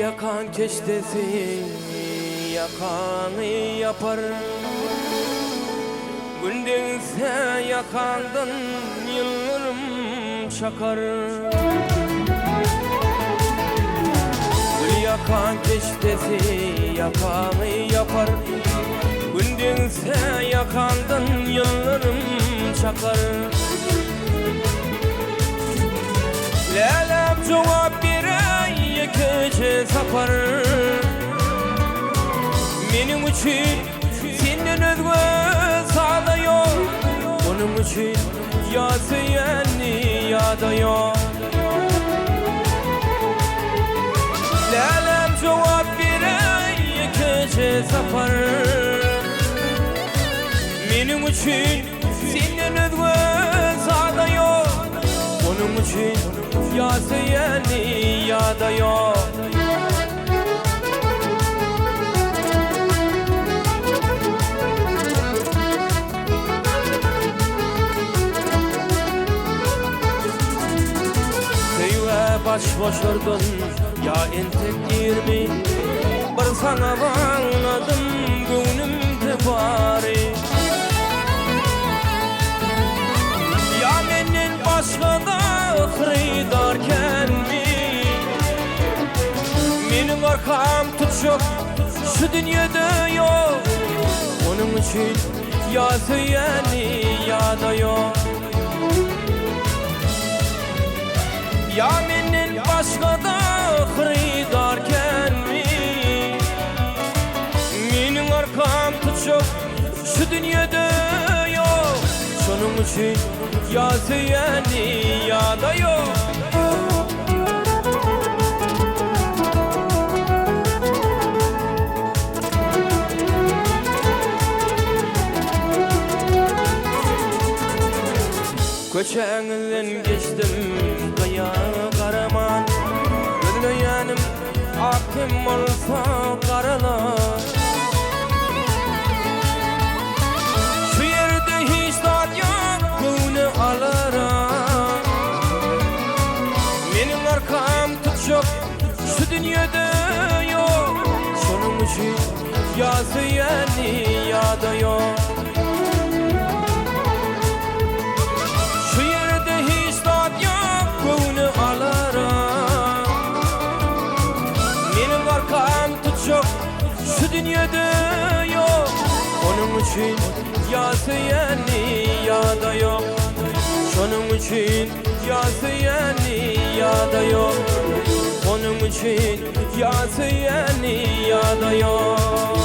yakan keştesi yakanı yapar. Güldense yakandan yıllarım şakar. Gül yakan keştesi yakanı yapar. Güldense yakandan yıllarım şakar. Lelem cevap birey gece sapar. Benim için senden özgü sağda yok. Onun için ya seni ya da yok. Lelem cevap birey gece sapar. Benim için senden özgü sağda yok. Onun için ya seni ya da yok. Baş boşurdun ya entek girmi. Bir sana bağladım gönlümde bari. Ya menden başka da hırydarken mi? Benim arkam tutuşup şu dünyada yok. Onun için ya seni ya da yok. Ya menden başka da hırydarken mi? Benim arkam tutuşup şu dünyada yok. Şunun için ya seni ya da yok. Köçeğinden geçtim kaya karaman. Gözüne yanım aklım olsa karalar. Şu yerde hiç tat yok gönlü alaram. Benim arkam tutuşup şu dünyada yok. Şunun için ya seni ya da yok. Çok şu dünyada yok. Onun için ya seni ya da yok. Şunun için ya seni ya da yok. Onun için ya seni ya da yok.